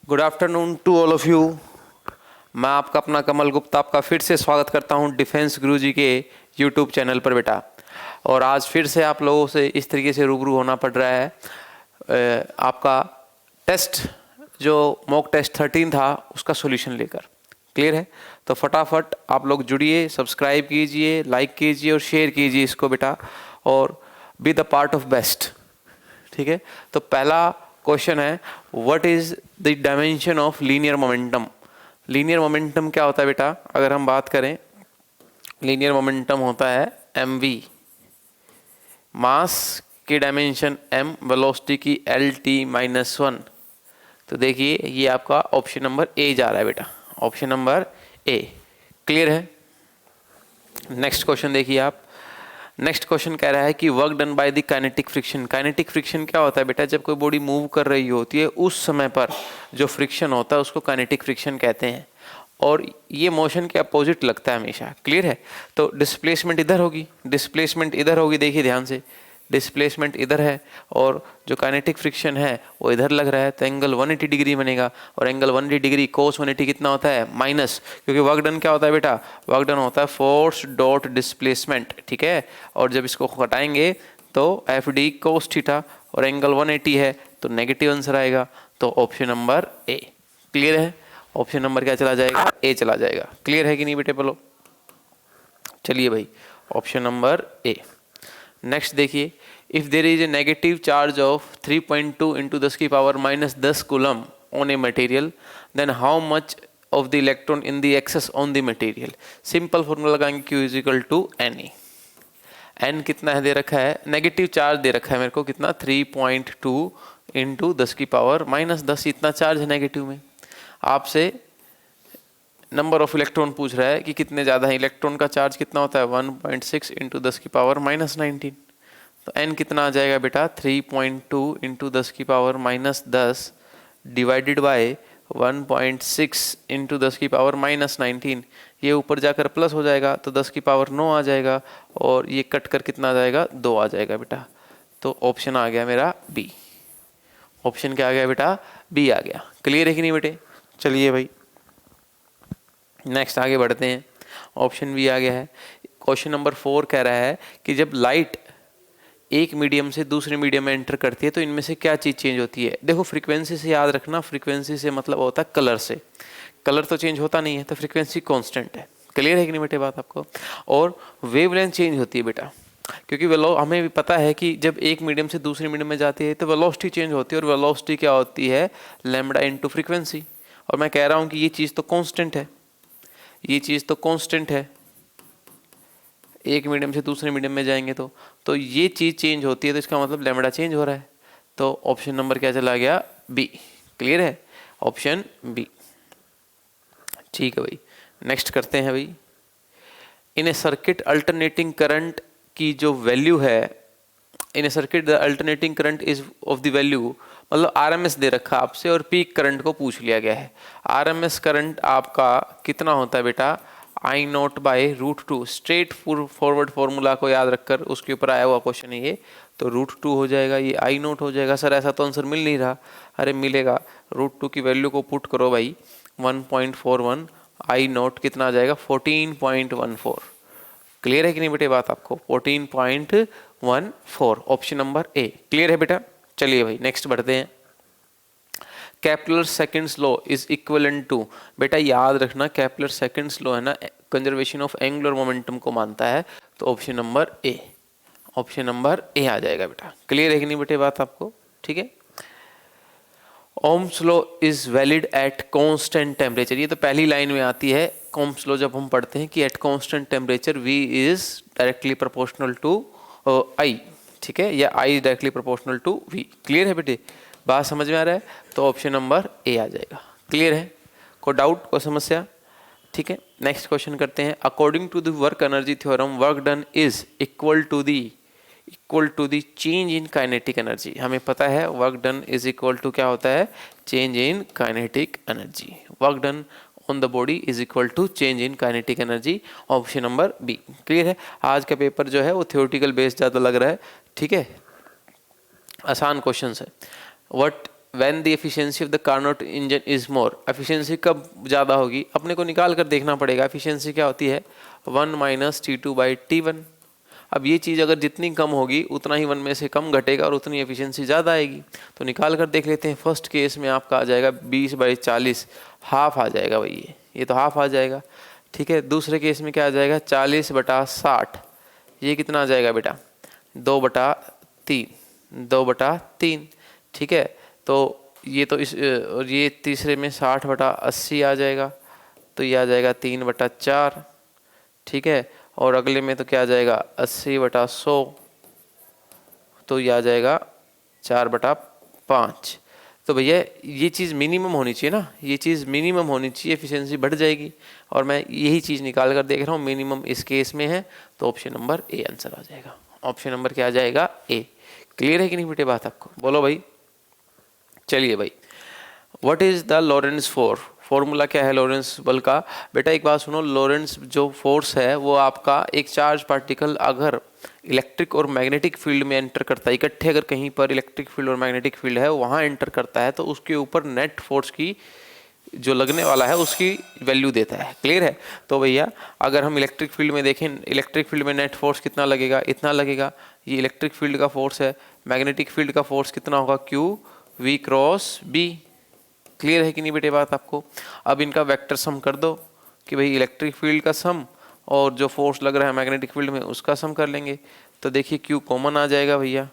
Good afternoon to all of you. मैं आपका अपना कमल गुप्ता आपका फिर से स्वागत करता हूं डिफेंस गुरुजी के यूट्यूब चैनल पर बेटा। और आज फिर से आप लोगों से इस तरीके से रूबरू होना पड़ रहा है आपका टेस्ट जो मॉक टेस्ट 13 था उसका सॉल्यूशन लेकर। क्लियर है? तो फटाफट आप लोग जुड़िए, सब्सक्राइब कीजिए, लाइक कीजिए और शेयर कीजिए इसको बेटा, और be the part of best. ठीक है, तो पहला क्वेश्चन है what is the dimension of linear momentum. Linear momentum क्या होता है बेटा? अगर हम बात करें, लीनियर मोमेंटम होता है mv, मास की डायमेंशन m, वेलोसिटी की lt-1। तो देखिए ये आपका ऑप्शन नंबर ए जा रहा है बेटा, ऑप्शन नंबर ए। क्लियर है? नेक्स्ट क्वेश्चन देखिए आप। नेक्स्ट क्वेश्चन कह रहा है कि work done by the kinetic friction. Kinetic friction क्या होता है बेटा? जब कोई बॉडी मूव कर रही होती है उस समय पर जो फ्रिक्शन होता है उसको काइनेटिक फ्रिक्शन कहते हैं, और ये मोशन के अपोजिट लगता है हमेशा। क्लियर है? तो डिस्प्लेसमेंट इधर होगी, डिस्प्लेसमेंट इधर होगी, देखिए ध्यान से, डिस्प्लेसमेंट इधर है और जो काइनेटिक फ्रिक्शन है वो इधर लग रहा है, तो एंगल 180 डिग्री बनेगा। और एंगल 180 डिग्री कोस 180 कितना होता है? माइनस, क्योंकि वर्क डन क्या होता है बेटा? वर्क डन होता है फोर्स डॉट डिस्प्लेसमेंट। ठीक है, और जब इसको घटाएंगे तो एफ डी कोस थीटा, और एंगल 180 है तो नेगेटिव आंसर आएगा। तो ऑप्शन नंबर ए। क्लियर है? ऑप्शन नंबर क्या चला जाएगा? ए चला जाएगा। क्लियर है कि नहीं बेटे? बोलो। चलिए भाई, ऑप्शन नंबर ए। नेक्स्ट देखिए, if there is a negative charge of 3.2 into 10 की power -10 coulomb on a material, then how much of the electron in the excess on the material. Simple formula लगाएंगे, Q is equal to N E. N कितना है दे रखा है? Negative charge दे रखा है मेरे को, कितना? 3.2 इंटू 10 की पावर -10, इतना चार्ज है नेगेटिव में। आपसे नंबर ऑफ इलेक्ट्रॉन पूछ रहा है कि कितने ज़्यादा है। इलेक्ट्रॉन का चार्ज कितना होता है? 1.6 इंटू 10 की पावर -19। तो n कितना आ जाएगा बेटा? 3.2 इंटू 10 की पावर -10 डिवाइडेड बाय 1.6 इंटू 10 की पावर -19। ये ऊपर जाकर प्लस हो जाएगा तो 10 की पावर 9 आ जाएगा, और ये कट कर कितना आ जाएगा? 2 आ जाएगा बेटा। तो ऑप्शन आ गया मेरा बी। ऑप्शन क्या आ गया बेटा? बी आ गया। क्लियर है कि नहीं बेटे? चलिए भाई नेक्स्ट आगे बढ़ते हैं। ऑप्शन बी आ गया है। क्वेश्चन नंबर 4 कह रहा है कि जब लाइट एक मीडियम से दूसरे मीडियम में एंटर करती है तो इनमें से क्या चीज़ चेंज होती है? देखो फ्रीक्वेंसी से याद रखना, फ्रीक्वेंसी से मतलब होता है कलर से। कलर तो चेंज होता नहीं है, तो फ्रीक्वेंसी कांस्टेंट है। क्लियर है कि नहीं बेटे बात आपको? और वेवलेंथ चेंज होती है बेटा, क्योंकि हमें भी पता है कि जब एक मीडियम से दूसरे मीडियम में जाती है तो वेलोसिटी चेंज होती है, और वेलोसिटी क्या होती है? Lambda into frequency. और मैं कह रहा हूँ कि ये चीज़ तो कांस्टेंट है, ये चीज़ तो कांस्टेंट है। एक मीडियम से दूसरे मीडियम में जाएंगे तो ये चीज़ चेंज होती है, तो इसका मतलब लैम्बडा चेंज हो रहा है। तो ऑप्शन नंबर क्या चला गया? बी। क्लियर है? Option B. ठीक है भाई, नेक्स्ट करते हैं भाई। In a circuit alternating current की जो वैल्यू है, in a circuit the alternating current is of the value, मतलब आरएमएस दे रखा आपसे और पीक करंट को पूछ लिया गया है। आरएमएस करंट आपका कितना होता है बेटा? I0/√2। स्ट्रेट फॉरवर्ड फॉर्मूला को याद रखकर उसके ऊपर आया हुआ क्वेश्चन है ये, तो √2 हो जाएगा, ये I0 हो जाएगा। सर ऐसा तो आंसर मिल नहीं रहा। अरे मिलेगा, √2 की वैल्यू को पुट करो भाई, 1.41, I0 कितना आ जाएगा? 14.14। क्लियर है कि नहीं बेटे बात आपको? 14.14, ऑप्शन नंबर ए। क्लियर है बेटा? चलिए भाई नेक्स्ट बढ़ते हैं। Kepler seconds law is equivalent to, बेटा याद रखना केपलर सेकंड्स लॉ है ना, कंजर्वेशन ऑफ एंगुलर मोमेंटम को मानता है। तो option number A, option number A आ जाएगा बेटा। क्लियर है कि नहीं बेटे बात आपको? ठीक है। Ohm's law is valid eight constant temperature, ये तो पहली लाइन में आती है। ओम्स लॉ जब हम पढ़ते हैं कि at constant temperature V is directly proportional to I, ठीक है, या I is directly proportional to V। Clear है बेटे? बात समझ में आ रहा है? तो ऑप्शन नंबर ए आ जाएगा। क्लियर है? कोई डाउट, कोई समस्या? ठीक है, नेक्स्ट क्वेश्चन करते हैं। According to the work energy theorem, work done is equal to the change in kinetic energy. हमें पता है work done is equal to क्या होता है? Change in kinetic energy. Work done on the body is equal to change in kinetic energy, option number B. Clear है? आज का paper जो है वो थियोरेटिकल बेस्ड ज़्यादा लग रहा है। ठीक है, आसान क्वेश्चन है। What when the efficiency of the Carnot engine is more, efficiency कब ज़्यादा होगी अपने को निकाल कर देखना पड़ेगा। एफिशिएंसी क्या होती है 1 माइनस T2/T1। अब ये चीज़ अगर जितनी कम होगी उतना ही 1 में से कम घटेगा और उतनी एफिशिएंसी ज़्यादा आएगी। तो निकाल कर देख लेते हैं। फर्स्ट केस में आपका आ जाएगा 20/40, हाफ आ जाएगा भाई, ये तो हाफ आ जाएगा। ठीक है, दूसरे केस में क्या आ जाएगा 40/60, ये कितना आ जाएगा बेटा 2/3, 2/3। ठीक है, तो ये तो इस और ये तीसरे में 60/80 आ जाएगा, तो ये आ जाएगा 3/4। ठीक है, और अगले में तो क्या आ जाएगा 80/100, तो ये आ जाएगा 4/5। तो भैया ये चीज़ मिनिमम होनी चाहिए ना, ये चीज़ मिनिमम होनी चाहिए, एफिशिएंसी बढ़ जाएगी। और मैं यही चीज़ निकाल कर देख रहा हूँ, मिनिमम इस केस में है, तो ऑप्शन नंबर ए आंसर आ जाएगा। ऑप्शन नंबर क्या आ जाएगा ए। क्लियर है कि नहीं बेटे बात आपको, बोलो भाई। चलिए भाई, what is the Lawrence formula क्या है लॉरेंस बल का? बेटा एक बात सुनो, लॉरेंस जो फोर्स है वो आपका एक चार्ज पार्टिकल अगर इलेक्ट्रिक और मैग्नेटिक फील्ड में एंटर करता है, इकट्ठे अगर कहीं पर इलेक्ट्रिक फील्ड और मैग्नेटिक फील्ड है वहाँ एंटर करता है, तो उसके ऊपर नेट फोर्स की जो लगने वाला है उसकी वैल्यू देता है। क्लियर है? तो भैया अगर हम इलेक्ट्रिक फील्ड में देखें, इलेक्ट्रिक फील्ड में नेट फोर्स कितना लगेगा, इतना लगेगा, ये इलेक्ट्रिक फील्ड का फोर्स है। मैग्नेटिक फील्ड का फोर्स कितना होगा, Q V cross B. Clear है कि नहीं बेटे बात आपको? अब इनका वेक्टर सम कर दो कि भाई इलेक्ट्रिक फील्ड का सम और जो फोर्स लग रहा है मैग्नेटिक फील्ड में उसका सम कर लेंगे। तो देखिए क्यू कॉमन आ जाएगा भैया।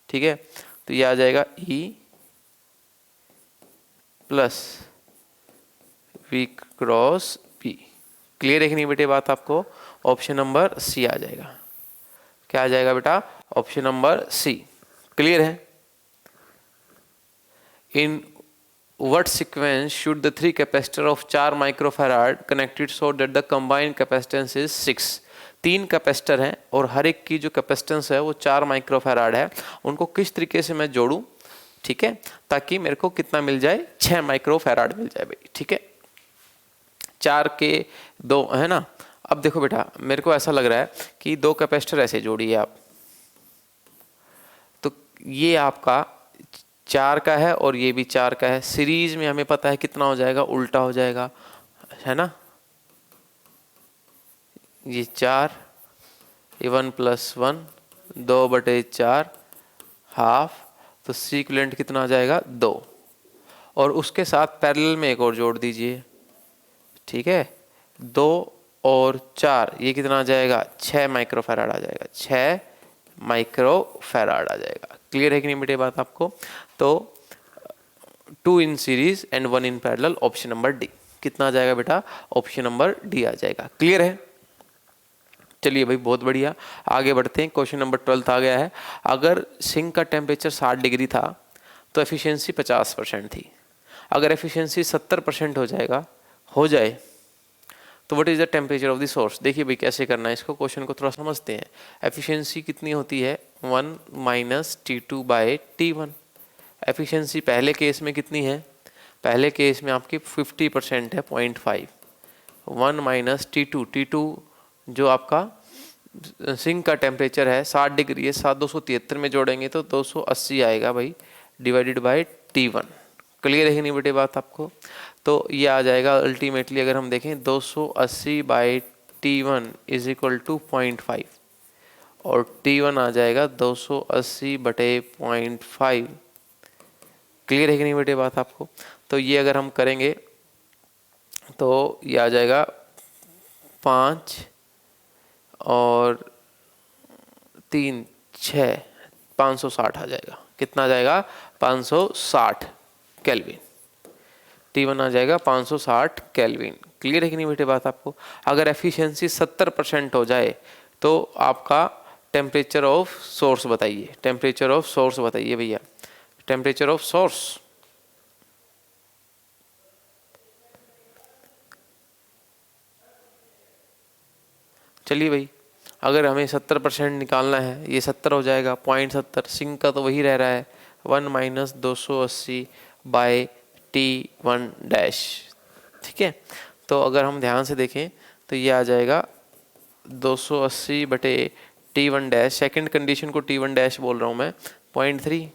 ठीक है, तो ये आ जाएगा E plus V cross P. Clear है कि नहीं बेटे बात आपको? ऑप्शन नंबर सी आ जाएगा। क्या आ जाएगा बेटा? Option number C. क्लियर है? In what sequence should the three capacitor of 4 microfarad connected so that the combined capacitance is 6? 3 capacitor हैं और हर एक की जो कैपेसिटेंस है वो 4 माइक्रोफैराड है। उनको किस तरीके से मैं जोड़ूं, ठीक है, ताकि मेरे को कितना मिल जाए, 6 माइक्रोफैराड मिल जाए भाई। ठीक है, 4 के 2 है ना। अब देखो बेटा मेरे को ऐसा लग रहा है कि 2 कैपेसिटर ऐसे जोड़िए आप, तो ये आपका 4 का है और ये भी 4 का है। सीरीज में हमें पता है कितना हो जाएगा, उल्टा हो जाएगा, है ना। ये 4, ये 1 + 1, 2/4 हाफ, तो सीक्वेंट कितना आ जाएगा 2। और उसके साथ पैरेलल में एक और जोड़ दीजिए। ठीक है, 2 और 4 ये कितना आ जाएगा, 6 माइक्रोफैराड आ जाएगा, 6 माइक्रोफैराड आ जाएगा। क्लियर है कि नहीं बेटे बात आपको? तो 2 in series and 1 in parallel, option number D. कितना आ जाएगा बेटा? ऑप्शन नंबर डी आ जाएगा। क्लियर है? चलिए भाई बहुत बढ़िया, आगे बढ़ते हैं। क्वेश्चन नंबर 12 आ गया है। अगर सिंक का टेम्परेचर 60 डिग्री था तो एफिशिएंसी 50% थी। अगर एफिशिएंसी 70% हो जाए तो what is the temperature of the source? देखिए भाई कैसे करना है इसको, क्वेश्चन को थोड़ा समझते हैं। एफिशिएंसी कितनी होती है, 1 माइनस T2/T1। एफिशिएंसी पहले केस में कितनी है, पहले केस में आपकी 50% है, 0.5। 1 माइनस T2 जो आपका सिंक का टेम्परेचर है 60 डिग्री है, 273 में जोड़ेंगे तो 280 आएगा भाई, डिवाइडेड बाय T1। क्लियर है कि नहीं बेटे बात आपको? तो ये आ जाएगा अल्टीमेटली, अगर हम देखें 280/T1 इज इक्वल टू 0.5 और T1 आ जाएगा 280/0.5। क्लियर है कि नहीं बेटे बात आपको? तो ये अगर हम करेंगे तो ये आ जाएगा 5 और 3 6, 560 आ जाएगा। कितना आ जाएगा? 560 केल्विन। T1 आ जाएगा 560 केल्विन। क्लियर है कि नहीं बेटे बात आपको? अगर एफिशिएंसी 70% हो जाए तो आपका टेम्परेचर ऑफ सोर्स बताइए, टेम्परेचर ऑफ सोर्स बताइए भैया, टेम्परेचर ऑफ सोर्स। चलिए भाई, अगर हमें 70% निकालना है, ये 70 हो जाएगा, 0.70, सिंक का तो वही रह रहा है, 1 माइनस 280/T1 डैश। ठीक है, तो अगर हम ध्यान से देखें तो ये आ जाएगा 280/T1 डैश। सेकेंड कंडीशन को T1 डैश बोल रहा हूँ मैं, 0.3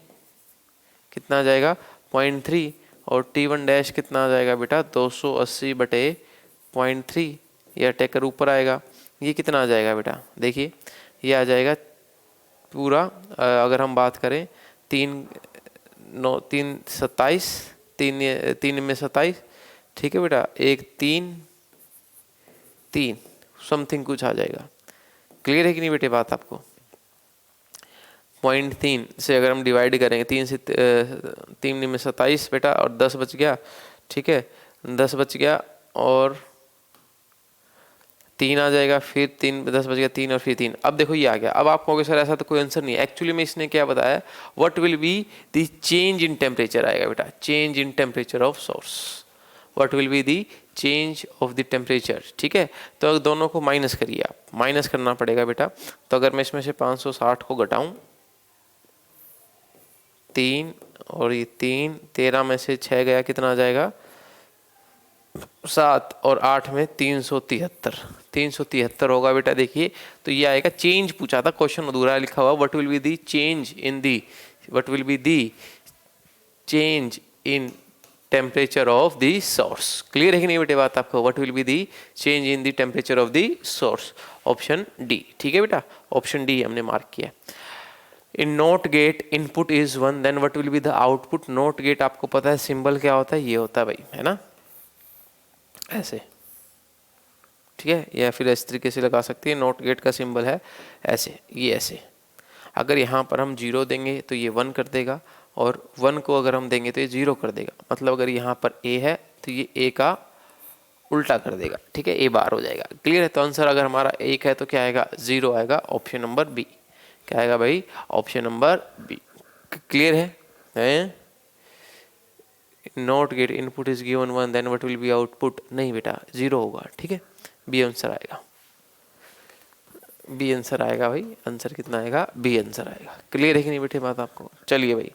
कितना आ जाएगा, 0.3 और T1 डैश कितना आ जाएगा बेटा 280 बटे 0.3, यह टेकर ऊपर आएगा। ये कितना आ जाएगा बेटा, देखिए ये आ जाएगा पूरा, अगर हम बात करें 3 में 27, ठीक है बेटा, 1 3 3 समथिंग कुछ आ जाएगा। क्लियर है कि नहीं बेटे बात आपको? 0.3 से अगर हम डिवाइड करेंगे 3 में 27 बेटा, और 10 बच गया, ठीक है 10 बच गया और 3 आ जाएगा, फिर 10 बच गया 3 और फिर 3। अब देखो ये आ गया। अब आप कहोगे सर ऐसा तो कोई आंसर नहीं है। एक्चुअली में इसने क्या बताया, what will be the change in temperature आएगा बेटा, change in temperature of source, what will be the change of the temperature. ठीक है, तो अगर दोनों को माइनस करिए, आप माइनस करना पड़ेगा बेटा। तो अगर मैं इसमें से 560 को घटाऊं, 3 और ये 3, 13 में से 6 गया, कितना आ जाएगा 7 और 8 में 373 होगा बेटा। देखिए तो ये आएगा, चेंज पूछा था, क्वेश्चन अधूरा लिखा हुआ, what will be the change in the, what will be the change in temperature of the source. Clear है कि नहीं बेटे बात आपको, what will be the change in the temperature of the source, option D. ठीक है बेटा, option D हमने मार्क किया। In not gate input is 1, then what will be the output. Not gate आपको पता है सिंबल क्या होता है, ये होता है भाई, है ना, ऐसे, ठीक है, या फिर इस तरीके से लगा सकते हैं। नॉट गेट का सिंबल है ऐसे, ये ऐसे। अगर यहाँ पर हम 0 देंगे तो ये 1 कर देगा, और 1 को अगर हम देंगे तो ये 0 कर देगा। मतलब अगर यहाँ पर a है तो ये a का उल्टा कर देगा, ठीक है, a बार हो जाएगा। क्लियर है? तो आंसर अगर हमारा 1 है तो क्या आएगा, 0 आएगा, ऑप्शन नंबर बी। क्या आएगा भाई, ऑप्शन नंबर बी। क्लियर है? Not gate input is given 1, then what will be output, नहीं बेटा 0 होगा। ठीक है, बी आंसर आएगा, बी आंसर आएगा भाई। आंसर कितना आएगा, बी आंसर आएगा। क्लियर है कि नहीं बेटे बात आपको? चलिए भाई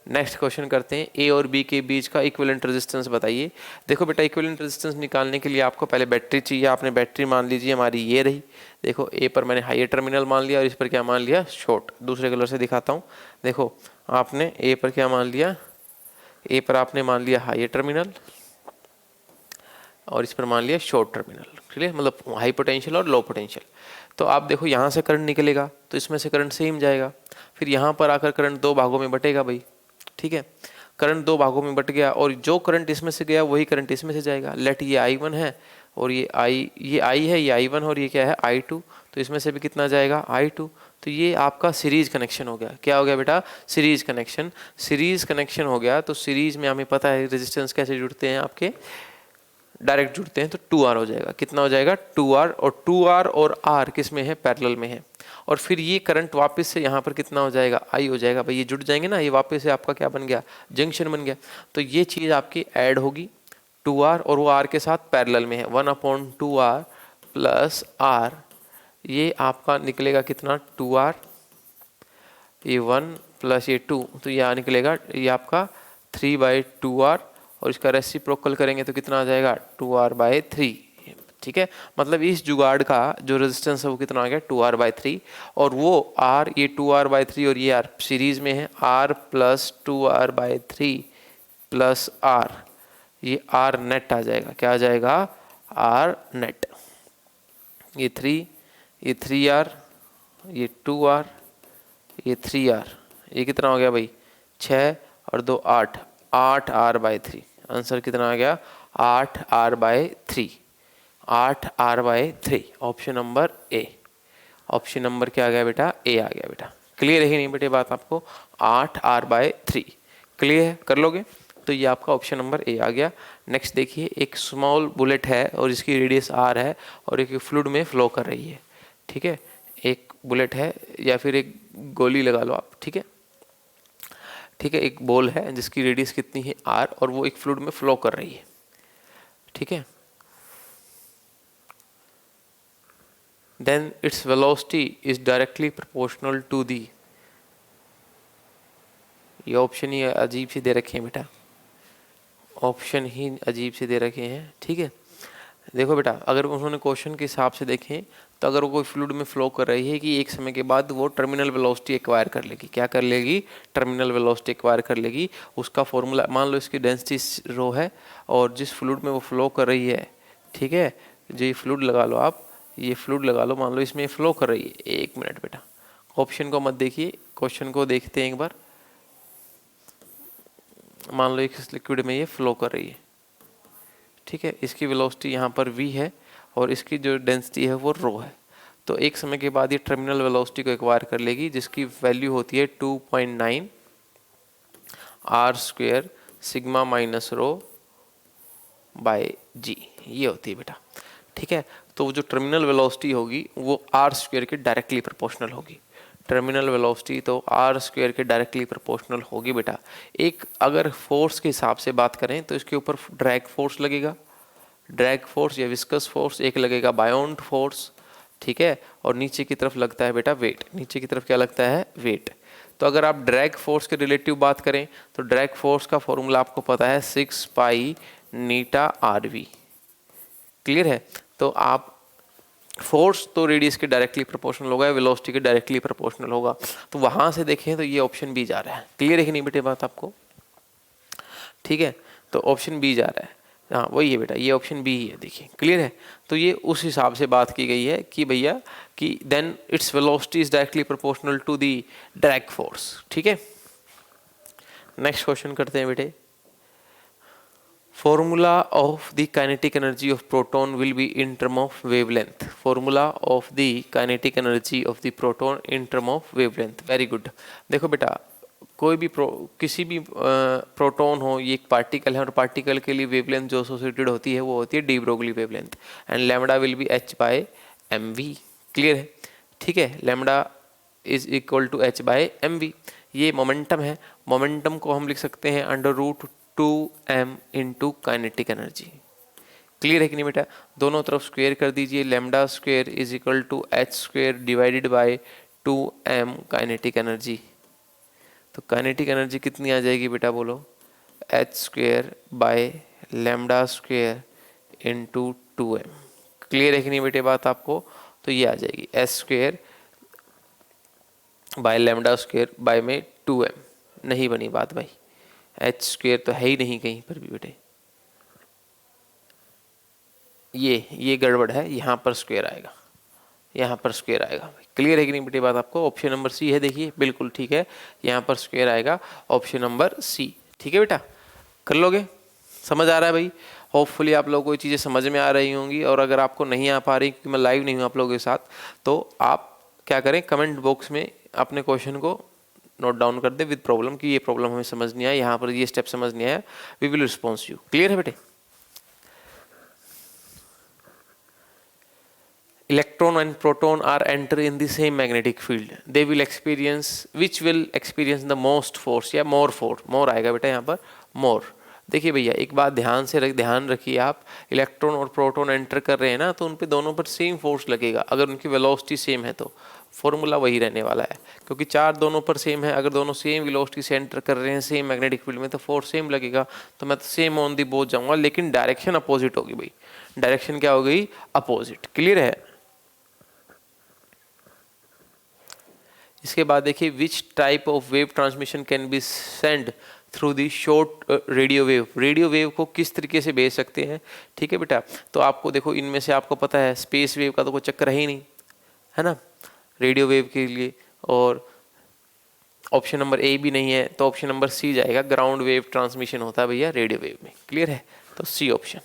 नेक्स्ट क्वेश्चन करते हैं। ए और बी के बीच का इक्विवेलेंट रेजिस्टेंस बताइए। देखो बेटा, इक्विवेलेंट रेजिस्टेंस निकालने के लिए आपको पहले बैटरी चाहिए। आपने बैटरी मान लीजिए हमारी ये रही। देखो ए पर मैंने हाई टर्मिनल मान लिया और इस पर क्या मान लिया, शॉर्ट। दूसरे कलर से दिखाता हूँ। देखो आपने ए पर क्या मान लिया, ए पर आपने मान लिया हाई टर्मिनल और इस पर मान लिया शॉर्ट टर्मिनल। क्लियर, मतलब हाई पोटेंशियल और लो पोटेंशियल। तो आप देखो यहाँ से करंट निकलेगा तो इसमें से करंट सेम जाएगा, फिर यहाँ पर आकर करंट 2 भागों में बटेगा भाई। ठीक है, करंट 2 भागों में बट गया और जो करंट इसमें से गया वही करंट इसमें से जाएगा। लेट ये I1 है और ये I है, ये I1 और ये क्या है I2, तो इसमें से भी कितना जाएगा I2। तो ये आपका सीरीज कनेक्शन हो गया। क्या हो गया बेटा, सीरीज कनेक्शन। सीरीज कनेक्शन हो गया तो सीरीज में हमें पता है रेजिस्टेंस कैसे जुड़ते हैं आपके, डायरेक्ट जुड़ते हैं, तो 2R हो जाएगा। कितना हो जाएगा 2R, और 2R और R किस में है, पैरेलल में है। और फिर ये करंट वापस से यहाँ पर कितना हो जाएगा, I हो जाएगा भाई। ये जुड़ जाएंगे ना, ये वापस से आपका क्या बन गया, जंक्शन बन गया। तो ये चीज़ आपकी ऐड होगी 2R और वो R के साथ पैरेलल में है। 1/2R प्लस R, ये आपका निकलेगा कितना 2R, ये 1 प्लस ये 2, तो ये निकलेगा ये आपका 3/2R, और इसका रेसिप्रोकल करेंगे तो कितना आ जाएगा 2R/3। ठीक है, मतलब इस जुगाड़ का जो रेजिस्टेंस है वो कितना आ गया 2R/3, और वो R, ये 2R/3 और ये R सीरीज में है। R plus 2R/3 plus R, ये R नेट आ जाएगा। क्या आ जाएगा, R नेट। ये 3, ये 3R, ये 2R, ये 3R, ये कितना हो गया भाई 6 और 2 8, 8R/3। आंसर कितना आ गया 8R/3, 8R/3, option number A. Option number क्या आ गया बेटा, ए आ गया बेटा। क्लियर है कि नहीं बेटे बात आपको, 8R/3। क्लियर है, कर लोगे तो ये आपका ऑप्शन नंबर ए आ गया। नेक्स्ट देखिए, एक स्मॉल बुलेट है और इसकी रेडियस R है और एक फ्लूइड में फ्लो कर रही है। ठीक है, एक बुलेट है या फिर एक गोली लगा लो आप। ठीक है, ठीक है, एक बॉल है जिसकी रेडियस कितनी है R और वो एक फ्लूइड में फ्लो कर रही है। ठीक है, then its velocity is directly proportional to the, ये ऑप्शन ही अजीब से दे रखे हैं बेटा, ऑप्शन ही अजीब से दे रखे हैं। ठीक है, देखो बेटा, अगर उन्होंने क्वेश्चन के हिसाब से देखें तो अगर वो कोई फ्लूइड में फ्लो कर रही है कि एक समय के बाद वो टर्मिनल वेलोसिटी एक्वायर कर लेगी। क्या कर लेगी? टर्मिनल वेलोसिटी एक्वायर कर लेगी। उसका फॉर्मूला, मान लो इसकी डेंसिटी रो है और जिस फ्लूइड में वो फ्लो कर रही है, ठीक है, जो ये फ्लूइड लगा लो आप, ये फ्लूइड लगा लो, मान लो इसमें फ्लो कर रही है। एक मिनट बेटा, ऑप्शन को मत देखिए, क्वेश्चन को देखते हैं एक बार। मान लो इस लिक्विड में ये फ्लो कर रही है, ठीक है, इसकी वेलोसिटी यहाँ पर v है और इसकी जो डेंसिटी है वो रो है। तो एक समय के बाद ये टर्मिनल वेलोसिटी को एक्वायर कर लेगी, जिसकी वैल्यू होती है 2.9 r² sigma minus rho by g, ये होती है बेटा, ठीक है। तो वो जो टर्मिनल वेलोसिटी होगी वो r² के डायरेक्टली प्रोपोर्शनल होगी। टर्मिनल वेलोसिटी तो r² के डायरेक्टली प्रोपोर्शनल होगी बेटा। एक अगर फोर्स के हिसाब से बात करें तो इसके ऊपर ड्रैग फोर्स लगेगा, ड्रैग फोर्स या विस्कस फोर्स, एक लगेगा बायोंट फोर्स, ठीक है, और नीचे की तरफ लगता है बेटा वेट। नीचे की तरफ क्या लगता है? वेट। तो अगर आप ड्रैग फोर्स के रिलेटिव बात करें तो ड्रैग फोर्स का फॉर्मूला आपको पता है 6 पाई नीटा RV। क्लियर है? तो आप फोर्स तो रेडियस के डायरेक्टली प्रोपोर्शनल होगा, वेलोसिटी के डायरेक्टली प्रोपोर्शनल होगा। तो वहां से देखें तो ये ऑप्शन बी जा रहा है। क्लियर है कि नहीं बेटे बात आपको? ठीक है, तो ऑप्शन बी जा रहा है। हाँ वही है बेटा, ये ऑप्शन बी ही है, देखिए क्लियर है। तो ये उस हिसाब से बात की गई है कि भैया कि then its velocity is directly proportional to the drag force. ठीक है, नेक्स्ट क्वेश्चन करते हैं बेटे। Formula of the kinetic energy of proton will be in term of wavelength. Formula of the kinetic energy of the proton in term of wavelength. Very good. देखो बेटा, कोई भी किसी भी प्रोटॉन हो, ये एक पार्टिकल है और पार्टिकल के लिए वेवलेंथ जो एसोसिएटेड होती है वो होती है de Broglie wavelength, and lambda will be h/mv। Clear है? ठीक है, lambda is equal to h/mv। ये मोमेंटम है, मोमेंटम को हम लिख सकते हैं √2m into kinetic energy. Clear है कि नहीं बेटा? दोनों तरफ स्क्वेयर कर दीजिए, lambda square is equal to h² divided by 2m kinetic energy. तो काइनेटिक एनर्जी कितनी आ जाएगी बेटा बोलो? h² by lambda square into 2m। Clear है कि नहीं बेटे बात आपको? तो ये आ जाएगी h² by lambda square by में 2m। नहीं बनी बात भाई, h² तो है ही नहीं कहीं पर भी बेटे, ये गड़बड़ है, यहाँ पर स्क्वायर आएगा, यहाँ पर स्क्वायर आएगा। क्लियर है कि नहीं बेटे बात आपको? ऑप्शन नंबर सी है, देखिए बिल्कुल ठीक है, यहाँ पर स्क्वायर आएगा, ऑप्शन नंबर सी। ठीक है बेटा, कर लोगे? समझ आ रहा है भाई? होपफुली आप लोगों को ये चीज़ें समझ में आ रही होंगी। और अगर आपको नहीं आ पा रही क्योंकि मैं लाइव नहीं हूँ आप लोगों के साथ, तो आप क्या करें, कमेंट बॉक्स में अपने क्वेश्चन को नोट डाउन कर दे विद प्रॉब्लम कि ये प्रॉब्लम हमें समझ नहीं आया, यहाँ पर ये स्टेप समझ नहीं आया, we will response you. Clear है बेटे? Electron and proton are enter in the same magnetic field. They will experience, which will experience the most force या more force, more आएगा बेटा यहाँ पर more। देखिए भैया एक बात ध्यान रखिए आप, इलेक्ट्रॉन और प्रोटॉन एंटर कर रहे हैं ना, तो उन पे दोनों पर सेम फोर्स लगेगा अगर उनकी वेलोसिटी सेम है तो फॉर्मूला वही रहने वाला है, क्योंकि चार्ज दोनों पर सेम है। अगर दोनों सेम वेलोसिटी से एंटर कर रहे हैं सेम मैग्नेटिक फील्ड में तो फोर्स सेम लगेगा। तो मैं तो सेम ऑन दी बोथ जाऊंगा, लेकिन डायरेक्शन अपोजिट होगी भाई। डायरेक्शन क्या हो गई? अपोजिट। क्लियर है? इसके बाद देखिए, which type of wave transmission can be send through the short radio wave. Radio wave को किस तरीके से भेज सकते हैं? ठीक है बेटा, तो आपको देखो इनमें से आपको पता है स्पेस वेव का तो कोई चक्कर है ही नहीं, है ना, रेडियो वेव के लिए। और ऑप्शन नंबर ए भी नहीं है, तो ऑप्शन नंबर सी जाएगा, ग्राउंड वेव ट्रांसमिशन होता है भैया रेडियो वेव में। क्लियर है? तो सी ऑप्शन।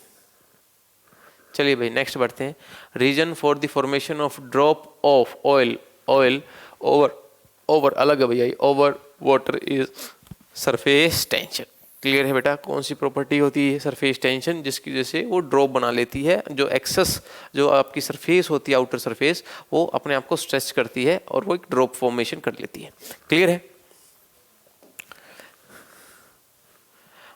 चलिए भाई नेक्स्ट बढ़ते हैं। Reason for the formation of drop of oil over अलग है भैया, over water is surface tension. Clear है बेटा? कौन सी प्रॉपर्टी होती है सरफेस टेंशन? जिसकी वजह से वो ड्रॉप बना लेती है, जो एक्सेस जो आपकी सरफेस होती है आउटर सरफेस वो अपने आप को स्ट्रेच करती है और वो एक ड्रॉप फॉर्मेशन कर लेती है। क्लियर है?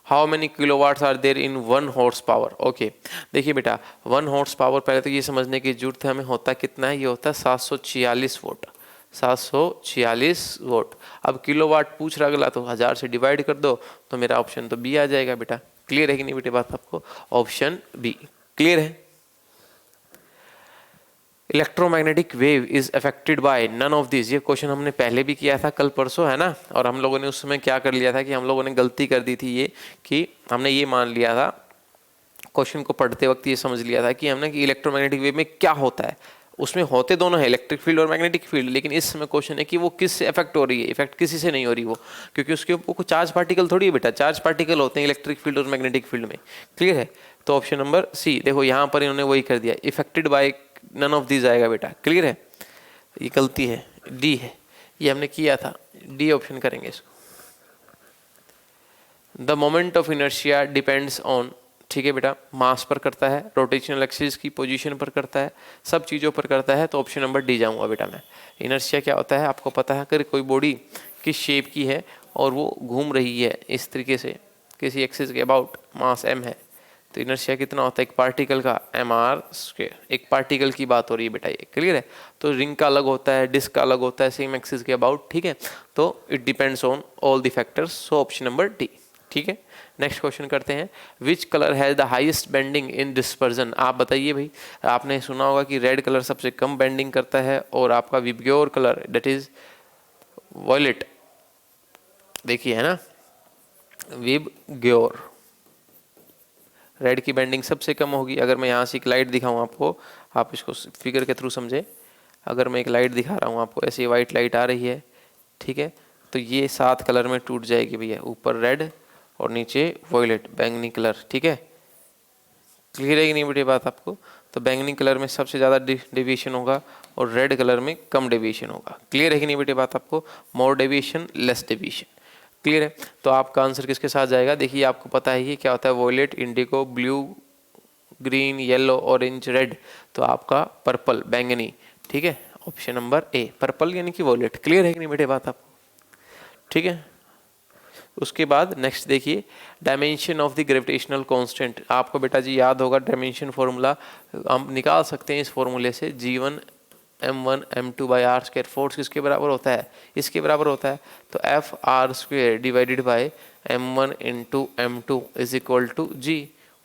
How many kilowatts are there in 1 horse power? Okay, देखिए बेटा 1 हॉर्स पावर, पहले तो ये समझने की जरूरत है हमें होता कितना है। ये होता है 746 वोट, 746 वोट। अब किलोवाट पूछ रहा अगला, तो 1000 से डिवाइड कर दो तो मेरा ऑप्शन तो बी आ जाएगा बेटा। क्लियर है कि नहीं बेटे बात आपको? Option B. क्लियर है? Electromagnetic wave is affected by none of this. ये क्वेश्चन हमने पहले भी किया था कल परसों, है ना। और हम लोगों ने उस समय क्या कर लिया था कि हम लोगों ने गलती कर दी थी ये, कि हमने ये मान लिया था क्वेश्चन को पढ़ते वक्त, ये समझ लिया था कि हमने कि इलेक्ट्रोमैग्नेटिक वेव में क्या होता है। उसमें होते दोनों है, इलेक्ट्रिक फील्ड और मैग्नेटिक फील्ड, लेकिन इस समय क्वेश्चन है कि वो किस से अफेक्ट हो रही है। इफेक्ट किसी से नहीं हो रही वो, क्योंकि उसके ऊपर कोई चार्ज पार्टिकल थोड़ी है बेटा, चार्ज पार्टिकल होते हैं इलेक्ट्रिक फील्ड और मैग्नेटिक फील्ड में। क्लियर है। तो ऑप्शन नंबर सी, देखो यहाँ पर इन्होंने वही कर दिया, affected by none of these आएगा बेटा। क्लियर है, ये गलती है, डी है, ये हमने किया था, डी ऑप्शन करेंगे इसको। The moment of inertia depends on, ठीक है बेटा, मास पर करता है, रोटेशनल एक्सिस की पोजीशन पर करता है, सब चीज़ों पर करता है। तो ऑप्शन नंबर डी जाऊंगा बेटा मैं। इनर्शिया क्या होता है आपको पता है, अगर कोई बॉडी किस शेप की है और वो घूम रही है इस तरीके से किसी एक्सिस के अबाउट, मास m है, तो इनर्शिया कितना होता है एक पार्टिकल का, mr²। एक पार्टिकल की बात हो रही है बेटा ये। क्लियर है। तो रिंग का अलग होता है, डिस्क का अलग होता है, सेम एक्सिस के अबाउट। ठीक है, तो it depends on all the factors. So option number D. ठीक है, नेक्स्ट क्वेश्चन करते हैं। Which colour has the highest bending in dispersion. आप बताइए भाई, आपने सुना होगा कि रेड कलर सबसे कम बेंडिंग करता है, और आपका VIBGYOR colour that is violet, देखिए है ना, विबग्योर, रेड की बेंडिंग सबसे कम होगी। अगर मैं यहाँ से एक लाइट दिखाऊं आपको, आप इसको फिगर के थ्रू समझे। अगर मैं एक लाइट दिखा रहा हूँ आपको, ऐसी वाइट लाइट आ रही है, ठीक है, तो ये 7 कलर में टूट जाएगी भैया, ऊपर रेड और नीचे वॉयलेट, बैंगनी कलर। ठीक है, क्लियर है कि नहीं बेटे बात आपको। तो बैंगनी कलर में सबसे ज़्यादा डेविएशन होगा और रेड कलर में कम डेविएशन होगा। क्लियर है कि नहीं बेटे बात आपको, मोर डेविएशन लेस डेविएशन। क्लियर है। तो आपका आंसर किसके साथ जाएगा, देखिए आपको पता है ये क्या होता है, violet, indigo, blue, green, yellow, orange, red, तो आपका पर्पल, बैंगनी। ठीक है, ऑप्शन नंबर ए पर्पल यानी कि वॉयलेट। क्लियर है कि नहीं बेटे बात आपको। ठीक है, उसके बाद नेक्स्ट देखिए, dimension of the gravitational constant. आपको बेटा जी याद होगा डायमेंशन फॉर्मूला, हम निकाल सकते हैं इस फॉर्मूले से, G1 m1 m2 by are square. Force किसके बराबर होता है, इसके बराबर होता है। तो F R square divided by m1 into m2 is equal to G.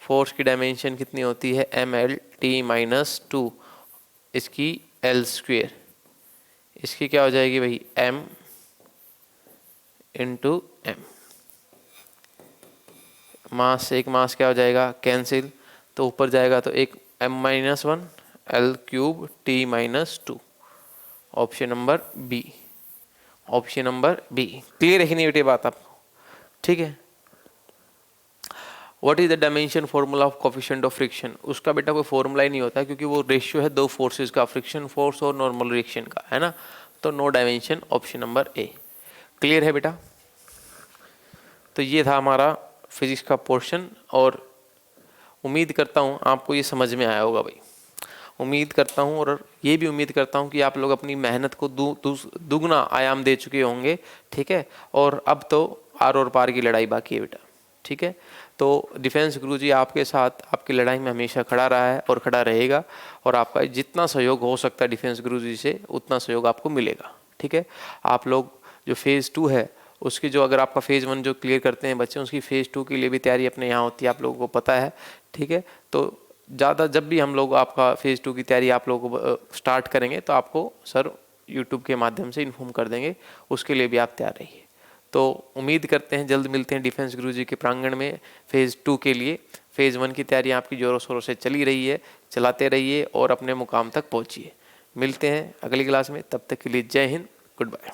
Force की डायमेंशन कितनी होती है, mlt-2, इसकी l स्क्वायर, इसकी क्या हो जाएगी भाई, m इंटू m। मास से एक मास क्या हो जाएगा, कैंसिल, तो ऊपर जाएगा तो एक m-1 l³ t-2। Option number B, option number B. Clear है कि नहीं बेटे बात आपको। ठीक है, what is the dimension formula of coefficient of friction. उसका बेटा कोई फॉर्मूला ही नहीं होता, क्योंकि वो रेशियो है दो फोर्सेस का, फ्रिक्शन फोर्स और नॉर्मल रिएक्शन का, है ना। तो no dimension, option number A. Clear है बेटा। तो ये था हमारा फिजिक्स का पोर्शन, और उम्मीद करता हूँ आपको ये समझ में आया होगा भाई। उम्मीद करता हूँ, और ये भी उम्मीद करता हूँ कि आप लोग अपनी मेहनत को दुगना आयाम दे चुके होंगे। ठीक है, और अब तो आर और पार की लड़ाई बाकी है बेटा। ठीक है, तो डिफेंस गुरुजी आपके साथ आपकी लड़ाई में हमेशा खड़ा रहा है और खड़ा रहेगा, और आपका जितना सहयोग हो सकता है डिफेंस गुरुजी से उतना सहयोग आपको मिलेगा। ठीक है, आप लोग जो फेज़ 2 है उसकी, जो अगर आपका फेज़ 1 जो क्लियर करते हैं बच्चे, उसकी फेज़ 2 के लिए भी तैयारी अपने यहाँ होती है, आप लोगों को पता है। ठीक है, तो ज़्यादा जब भी हम लोग आपका फेज़ 2 की तैयारी आप लोगों को स्टार्ट करेंगे तो आपको सर यूट्यूब के माध्यम से इन्फॉर्म कर देंगे, उसके लिए भी आप तैयार रहिए। तो उम्मीद करते हैं जल्द मिलते हैं डिफेंस गुरुजी के प्रांगण में फेज़ 2 के लिए। फेज़ 1 की तैयारी आपकी ज़ोरों शोरों से चली रही है, चलाते रहिए और अपने मुकाम तक पहुँचिए। मिलते हैं अगली क्लास में, तब तक के लिए जय हिंद, गुड बाय।